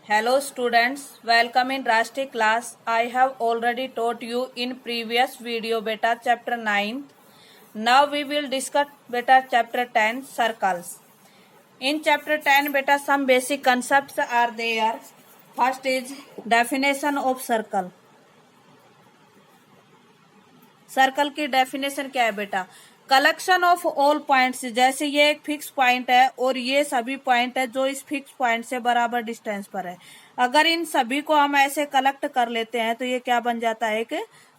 Hello students, welcome in Rashtriya class. I have already taught you in previous video beta chapter 9. Now we will discuss beta chapter 10 circles. In chapter 10 beta some basic concepts are there. First is definition of circle. Circle की definition क्या है बेटा? Collection of all points, जैसे ये एक fix point है और ये सभी पॉइंट है जो इस फिक्स पॉइंट से बराबर डिस्टेंस पर है। अगर इन सभी को हम ऐसे कलेक्ट कर लेते हैं तो ये क्या बन जाता है? एक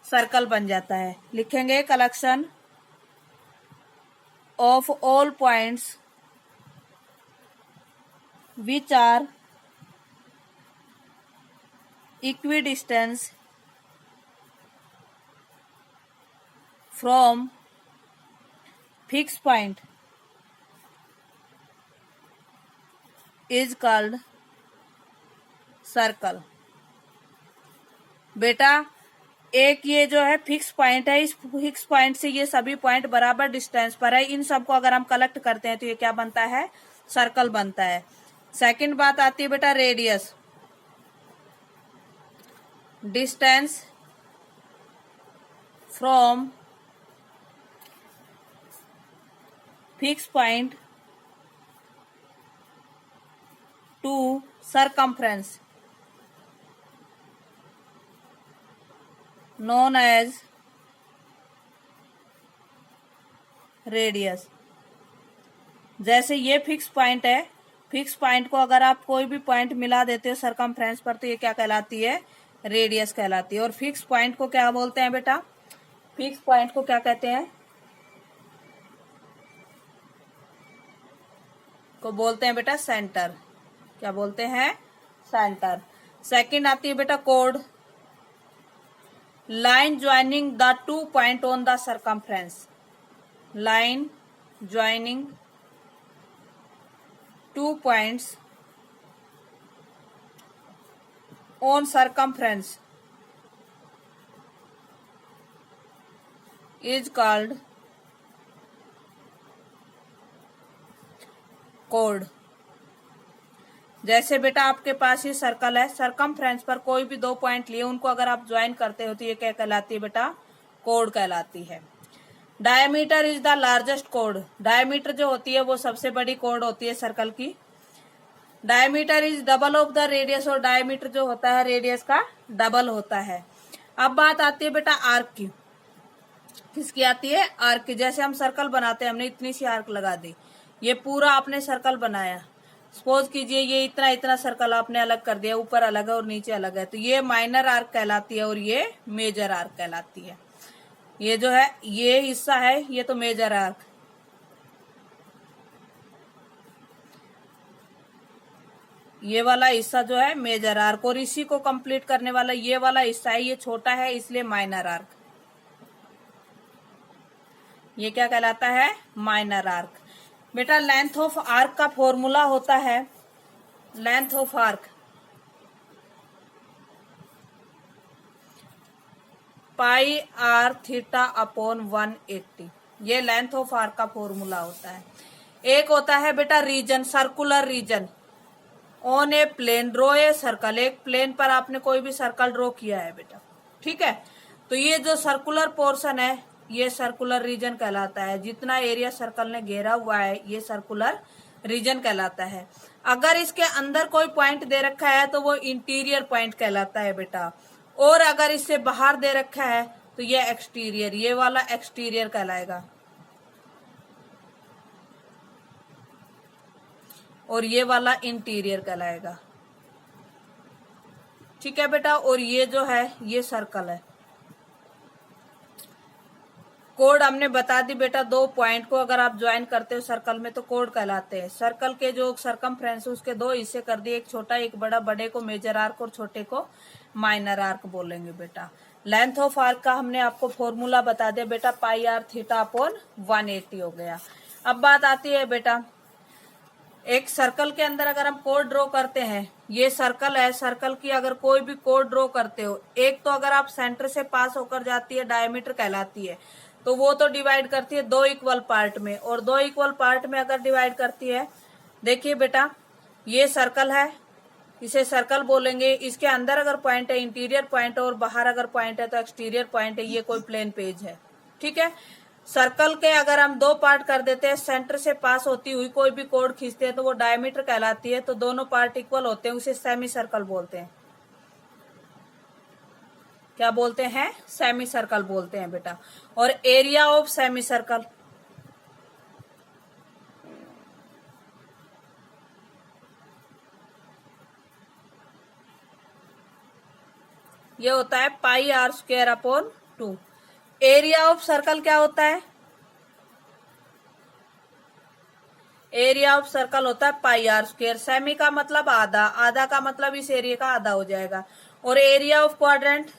सर्कल बन जाता है। लिखेंगे collection of all points which are equidistance from fixed point is called circle। बेटा एक ये जो है फिक्स पॉइंट है, इस फिक्स पॉइंट से ये सभी पॉइंट बराबर डिस्टेंस पर है। इन सबको अगर हम कलेक्ट करते हैं तो ये क्या बनता है? सर्कल बनता है। सेकंड बात आती है बेटा radius, distance from fixed point to circumference known as radius। जैसे ये फिक्स पॉइंट है, फिक्स पॉइंट को अगर आप कोई भी पॉइंट मिला देते हो सरकमफ्रेंस पर तो ये क्या कहलाती है? रेडियस कहलाती है। और फिक्स पॉइंट को क्या बोलते हैं बेटा? फिक्स पॉइंट को क्या कहते हैं? को बोलते हैं बेटा सेंटर। क्या बोलते हैं? सेंटर। सेकंड आती है बेटा code, line joining the two point on the circumference. Line joining two points on circumference is called code. जैसे बेटा आपके पास ये सर्कल है, सर्कमफ्रेंस पर कोई भी दो पॉइंट लिए उनको अगर आप ज्वाइन करते हो तो ये क्या कहलाती है बेटा? कोड कहलाती है। Diameter is the largest code. Diameter जो होती है वो सबसे बड़ी कोड होती है सर्कल की। Diameter is double of the radius, और डायमीटर जो होता है रेडियस का डबल होता है। अब बात आती है बेटा आर्क की। किसकी आती है? आर्क की। जैसे हम सर्कल बनाते हैं, हमने इतनी सी आर्क लगा दी, ये पूरा आपने सर्कल बनाया। सपोज कीजिए ये इतना इतना सर्कल आपने अलग कर दिया, ऊपर अलग है और नीचे अलग है, तो ये माइनर आर्क कहलाती है और ये मेजर आर्क कहलाती है। ये जो है ये हिस्सा है, ये तो मेजर आर्क। ये वाला हिस्सा जो है मेजर आर्क, और इसी को कंप्लीट करने वाला ये वाला हिस्सा है, ये छोटा है इसलिए माइनर आर्क। ये क्या कहलाता है? Minor arc. बेटा लेंथ ऑफ आर्क का फॉर्मूला होता है, length of arc pi r theta upon 180। ये लेंथ ऑफ आर्क का फॉर्मूला होता है। एक होता है बेटा region, circular region on a plane, draw a circle. एक प्लेन पर आपने कोई भी सर्कल ड्रॉ किया है बेटा, ठीक है, तो ये जो सर्कुलर पोर्शन है ये सर्कुलर रीजन कहलाता है। जितना एरिया सर्कल ने घेरा हुआ है ये सर्कुलर रीजन कहलाता है। अगर इसके अंदर कोई पॉइंट दे रखा है तो वो इंटीरियर पॉइंट कहलाता है बेटा, और अगर इससे बाहर दे रखा है तो ये एक्सटीरियर, ये वाला एक्सटीरियर कहलाएगा, और ये वाला इंटीरियर कहलाएगा। ठीक है बेटा, और ये जो है ये सर्कल है। कोड हमने बता दी बेटा, दो पॉइंट को अगर आप ज्वाइन करते हो सर्कल में तो कोड कहलाते हैं। सर्कल के जो सर्कमफ्रेंस है उसके दो हिस्से कर दिए, एक छोटा एक बड़ा। बड़े को मेजर आर्क और छोटे को माइनर आर्क बोलेंगे बेटा। लेंथ ऑफ आर्क का हमने आपको फॉर्मूला बता दिया बेटा, पाई आर थीटा अपॉन 180 हो गया। अब बात आती है बेटा एक सर्कल के अंदर अगर हम कोड ड्रॉ करते हैं, ये सर्कल है, सर्कल की अगर कोई भी कोड ड्रॉ करते हो, एक तो अगर आप सेंटर से पास होकर जाती है डायमीटर कहलाती है, तो वो तो डिवाइड करती है दो इक्वल पार्ट में, और दो इक्वल पार्ट में अगर डिवाइड करती है, देखिए बेटा ये सर्कल है इसे सर्कल बोलेंगे। इसके अंदर अगर पॉइंट है इंटीरियर पॉइंट और बाहर अगर पॉइंट है तो एक्सटीरियर पॉइंट है। ये कोई प्लेन पेज है, ठीक है। सर्कल के अगर हम दो पार्ट कर देते हैं, सेंटर से पास होती हुई कोई भी कोड खींचते हैं तो वो डायमीटर कहलाती है। तो दोनों पार्ट इक्वल होते हैं, उसे सेमी सर्कल बोलते हैं। क्या बोलते हैं? सेमी सर्कल बोलते हैं बेटा। और एरिया ऑफ सेमी सर्कल, ये होता है pi r square upon 2। Area of circle क्या होता है? एरिया ऑफ सर्कल होता है पाई आर स्क्वायर। सेमी का मतलब आधा, आधा का मतलब इस एरिया का आधा हो जाएगा। और area of quadrant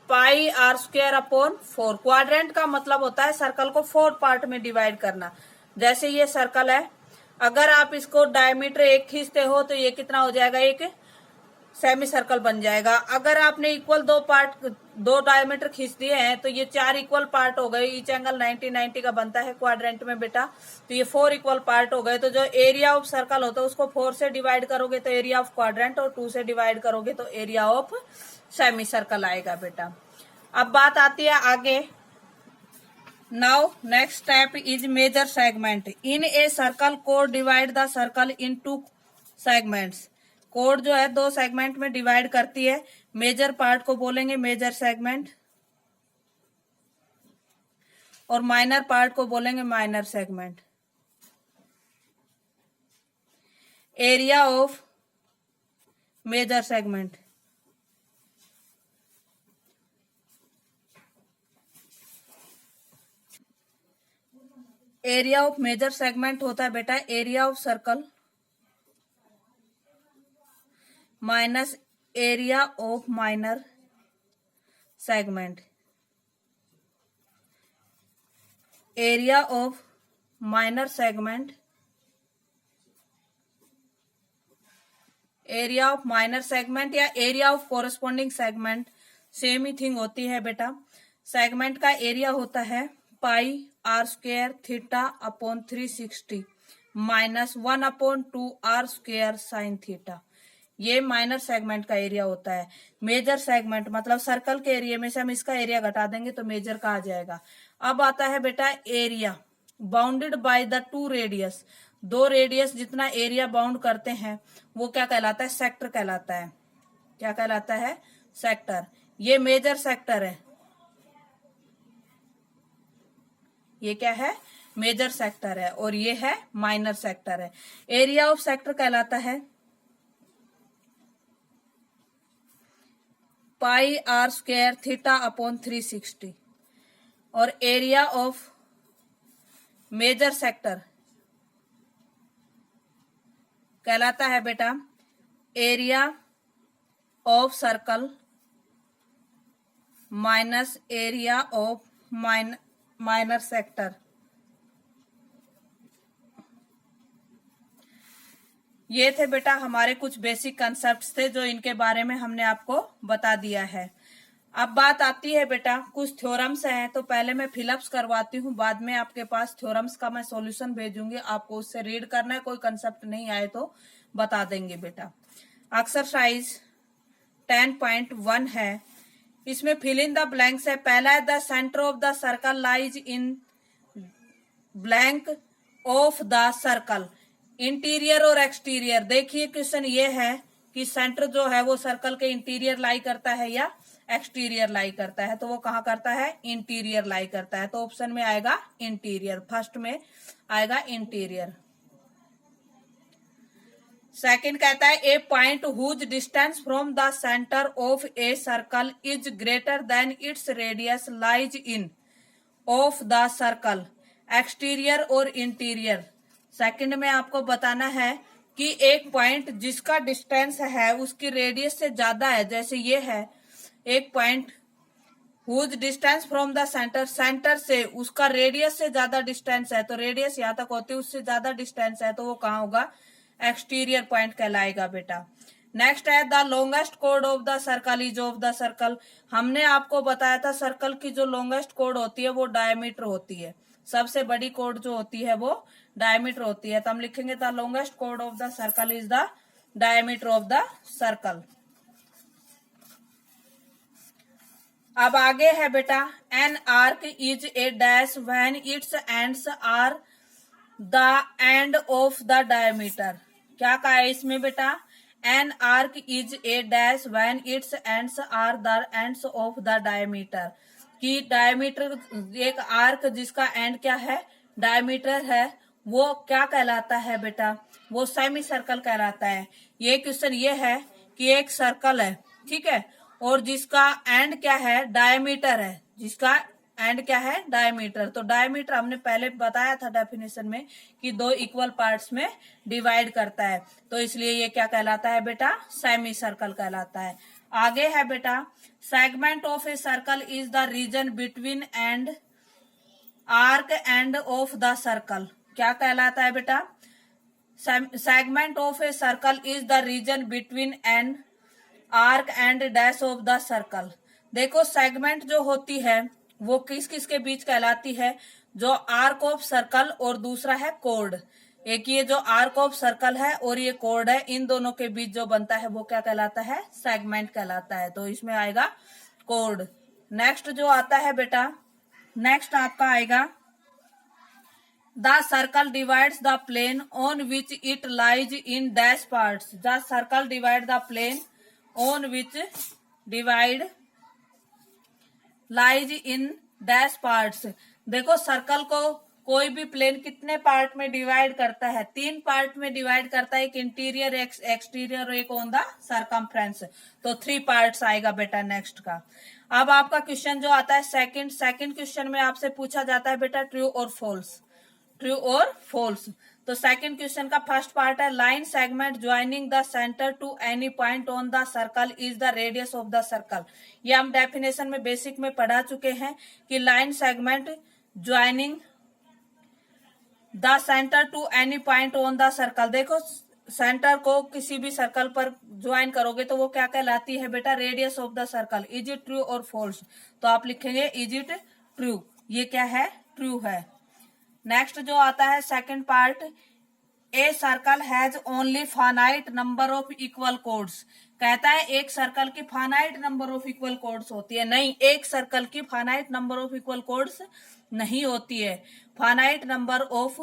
pi r square upon 4। Quadrant का मतलब होता है सर्कल को 4 पार्ट में डिवाइड करना। जैसे ये सर्कल है, अगर आप इसको डायमीटर 1 खींचते हो तो ये कितना हो जाएगा? एक सेमी सर्कल बन जाएगा। अगर आपने इक्वल दो डायमीटर खींच दिए हैं तो ये 4 इक्वल पार्ट हो गए। ईच एंगल 90 का बनता है क्वाड्रेंट में बेटा, तो ये 4 इक्वल पार्ट हो गए। तो जो एरिया ऑफ सर्कल होता है उसको 4 से डिवाइड करोगे तो एरिया ऑफ क्वाड्रेंट, और 2 से डिवाइड करोगे तो एरिया ऑफ सेमी सर्कल आएगा बेटा। अब बात आती है आगे। Now next step is major segment. In a circle कोड divide the circle in 2 segments. कोड जो है 2 सेगमेंट में डिवाइड करती है। मेजर पार्ट को बोलेंगे मेजर सेगमेंट और माइनर पार्ट को बोलेंगे minor segment. Area of major segment, area of major segment होता है बेटा area of circle minus area of minor segment. Area of minor segment, area of minor segment या area of corresponding segment same ही thing होती है बेटा। Segment का area होता है pi r square theta upon 360 minus 1 upon 2 r square sine theta. ये minor segment का एरिया होता है। मेजर सेगमेंट मतलब सर्कल के एरिया में से हम इसका एरिया घटा देंगे तो मेजर का आ जाएगा। अब आता है बेटा area bounded by the 2 radius. 2 radius जितना एरिया बाउंड करते हैं वो क्या कहलाता है? सेक्टर कहलाता है। क्या कहलाता है? सेक्टर। ये मेजर सेक्टर है। ये क्या है? मेजर सेक्टर है। और ये है माइनर सेक्टर है। एरिया ऑफ सेक्टर कहलाता है pi r square theta upon 360 और एरिया ऑफ मेजर सेक्टर कहलाता है बेटा area of circle minus area of minor sector. ये थे बेटा हमारे कुछ बेसिक कंसेप्ट्स थे जो इनके बारे में हमने आपको बता दिया है। अब बात आती है बेटा कुछ थ्योरम्स हैं, तो पहले मैं फिलअप्स करवाती हूँ, बाद में आपके पास थ्योरम्स का मैं सॉल्यूशन भेजूंगी, आपको उससे रीड करना है। कोई कंसेप्ट नहीं आए तो बता देंगे बेटा। एक्सरसाइज 10.1 है, इसमें फिल इन द ब्लैंक्स है। पहला है the centre of the circle lies in blank of the circle interior और एक्सटीरियर। देखिए क्वेश्चन ये है कि सेंटर जो है वो सर्कल के इंटीरियर लाई करता है या एक्सटीरियर लाई करता है, तो वो कहाँ करता है? इंटीरियर लाई करता है। तो ऑप्शन में आएगा इंटीरियर, फर्स्ट में आएगा इंटीरियर। सेकंड कहता है a point whose distance from the centre of a circle is greater than its radius lies in of the circle exterior और इंटीरियर। सेकंड में आपको बताना है कि एक पॉइंट जिसका डिस्टेंस है उसकी रेडियस से ज्यादा है। जैसे ये है एक point whose distance from the centre, centre से उसका रेडियस से ज्यादा डिस्टेंस है, तो रेडियस यहां तक होती है, उससे ज्यादा डिस्टेंस है, तो वो कहाँ होगा? एक्सटीरियर पॉइंट कहलाएगा बेटा। नेक्स्ट है द लॉन्गेस्ट कोड of the circle is of the circle. हमने आपको बताया था सर्कल की जो लॉन्गेस्ट कोड होती है वो डायमीटर होती है। सबसे बड़ी कोड जो होती है वो डायमीटर होती है। तो हम लिखेंगे द लॉन्गेस्ट कोड of the circle is the diameter of the circle. अब आगे है बेटा, an arc is a dash when its ends are the end of the diameter. क्या कहा है इसमें बेटा, an arc is a dash when its ends are the ends of the diameter. कि डायमीटर, एक आर्क जिसका एंड क्या है, डायमीटर है, वो क्या कहलाता है बेटा, वो सेमी सर्कल कहलाता है। ये क्वेश्चन ये है कि एक सर्कल है, ठीक है, और जिसका एंड क्या है, डायमीटर है, जिसका एंड क्या है, डायमीटर। तो डायमीटर हमने पहले बताया था डेफिनेशन में कि दो इक्वल पार्ट्स में डिवाइड करता है, तो इसलिए ये क्या कहलाता है बेटा, सेमी सर्कल कहलाता है। आगे है बेटा, segment of a circle is the region between and arc and of the circle. क्या कहलाता है बेटा, segment of a circle is the region between and arc and dash of the circle. देखो सेगमेंट जो होती है वो किस किस के बीच कहलाती है, जो आर्क ऑफ सर्कल और दूसरा है कोड। एक ये जो आर्क ऑफ सर्कल है और ये कोड है, इन दोनों के बीच जो बनता है वो क्या कहलाता है, सेगमेंट कहलाता है। तो इसमें आएगा कोड। नेक्स्ट जो आता है बेटा, नेक्स्ट आपका आएगा, the circle divides the plane on which it lies in dash parts. The circle divide the plane on which divide lies in dash parts. देखो सर्कल को कोई भी प्लेन कितने पार्ट में डिवाइड करता है, 3 पार्ट में डिवाइड करता है, एक इंटीरियर, एक एक्सटीरियर और एक ऑन द सरकमफ्रेंस। तो 3 पार्ट्स आएगा बेटा नेक्स्ट का। अब आपका क्वेश्चन जो आता है सेकंड क्वेश्चन में आपसे पूछा जाता है बेटा ट्रू और फॉल्स, ट्रू और फॉल्स। तो सेकंड क्वेश्चन का फर्स्ट पार्ट है, line segment joining the centre to any point on the circle is the radius of the circle. ये हम डेफिनेशन में बेसिक में पढ़ा चुके हैं कि line segment joining the centre to any point on the circle. देखो सेंटर को किसी भी सर्कल पर ज्वाइन करोगे तो वो क्या कहलाती है बेटा, radius of the circle. Is it true और फॉल्स, तो आप लिखेंगे इज इट ट्रू। ये क्या है, ट्रू है। नेक्स्ट जो आता है second part, a circle has only finite number of equal chords. कहता है एक सर्कल की finite number of equal chords होती है। नहीं, एक सर्कल की finite number of equal chords नहीं होती है। Finite number of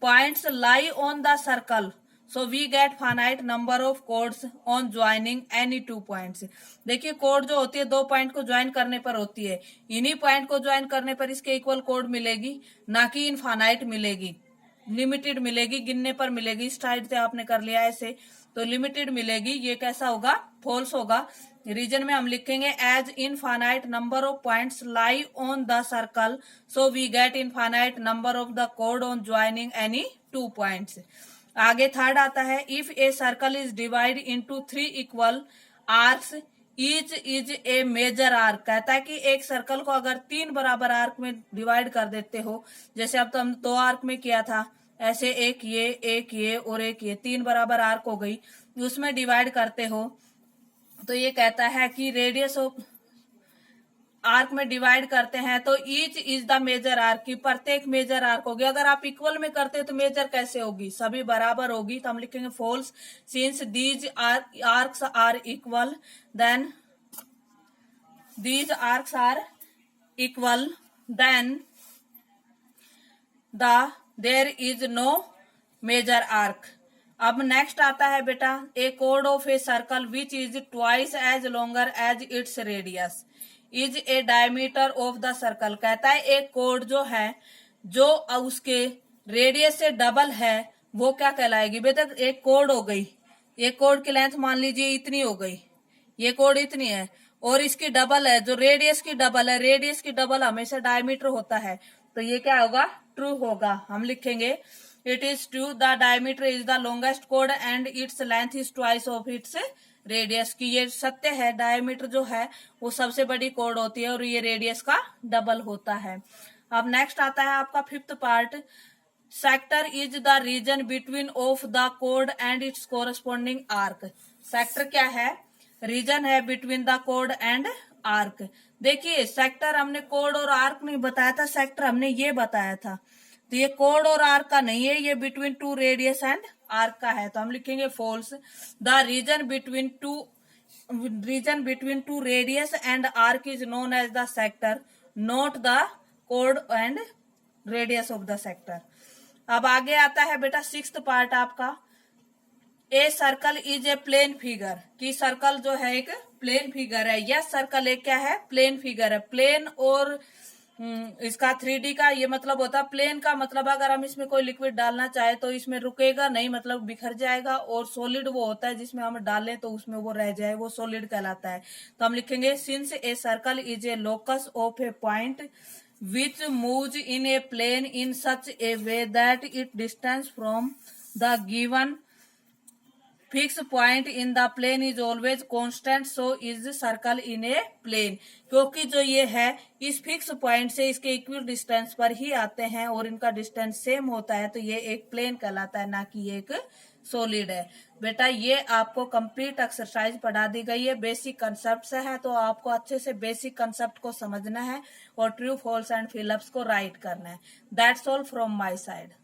points lie on the circle, so we get finite number of chords on joining any 2 points. देखिए कोड जो होती है 2 पॉइंट को ज्वाइन करने पर होती है, इन्हीं पॉइंट को ज्वाइन करने पर इसके इक्वल कोड मिलेगी, ना कि इनफाइनाइट मिलेगी, लिमिटेड मिलेगी, गिनने पर मिलेगी। इस टाइप से आपने कर लिया ऐसे, तो लिमिटेड मिलेगी। ये कैसा होगा, फॉल्स होगा। रीजन में हम लिखेंगे as infinite number of points lie on the circle, so we get infinite number of the कोड ऑन ज्वाइनिंग एनी 2 पॉइंट्स। आगे थर्ड आता है, if a circle is divide into 3 equal arcs each is a major arc. कहता है कि एक circle को अगर 3 बराबर आर्क में डिवाइड कर देते हो, जैसे अब तो हम 2 आर्क में किया था, ऐसे एक ये और एक ये 3 बराबर आर्क हो गई, उसमें डिवाइड करते हो, तो ये कहता है कि रेडियस ऑफ आर्क में डिवाइड करते हैं तो each is the major arc, की प्रत्येक मेजर आर्क होगी। अगर आप इक्वल में करते हो तो मेजर कैसे होगी, सभी बराबर होगी। तो हम लिखेंगे false, since these arcs are equal, then these arcs are equal, then there is no major arc. अब नेक्स्ट आता है बेटा, ए कोड of a circle which is twice as longer as its radius is a diameter of the circle. कहता है एक code जो है जो उसके रेडियस से डबल है वो क्या कहलाएगी बेटा, एक कोड हो गई, एक कोड की लेंथ मान लीजिए इतनी हो गई, ये कोड इतनी है और इसकी डबल है, जो रेडियस की डबल है, रेडियस की डबल हमेशा डायमीटर होता है, तो ये क्या होगा, ट्रू होगा। हम लिखेंगे it is true the diameter is the longest code and its length is twice of its radius. की ये सत्य है, डायमीटर जो है वो सबसे बड़ी कोड होती है और ये रेडियस का डबल होता है। अब नेक्स्ट आता है आपका fifth part, sector is the region between of the कोड and it's corresponding arc. Sector क्या है, रीजन है बिटवीन द कोड एंड आर्क। देखिए सेक्टर हमने कोड और आर्क नहीं बताया था, सेक्टर हमने ये बताया था। तो ये कोड और आर्क का नहीं है, ये between two radius and arc का है, तो हम लिखेंगे false. The region between two radius and arc is known as the sector, note the कोड and radius of the sector. अब आगे आता है बेटा सिक्स्थ पार्ट आपका, a circle is a plane figure, कि सर्कल जो है एक प्लेन फिगर है। यस सर्कल एक क्या है, प्लेन फिगर है। प्लेन और इसका 3D का ये मतलब होता है, प्लेन का मतलब अगर हम इसमें कोई लिक्विड डालना चाहे तो इसमें रुकेगा नहीं, मतलब बिखर जाएगा, और सॉलिड वो होता है जिसमें हम डालें तो उसमें वो रह जाए, वो सॉलिड कहलाता है। तो हम लिखेंगे since a circle is a locus of a point which moves in a plane in such a way that it distance from the given fix point in the plane is always constant, so is circle in a plane. क्योंकि जो ये है इस fix point से इसके equal distance पर ही आते हैं और इनका डिस्टेंस सेम होता है, तो ये एक प्लेन कहलाता है, ना कि ये एक सॉलिड है। बेटा ये आपको कंप्लीट एक्सरसाइज पढ़ा दी गई है, बेसिक कंसेप्ट से है, तो आपको अच्छे से बेसिक कंसेप्ट को समझना है और ट्रू फॉल्स एंड फिलअप्स को राइट करना है। That's all from my side.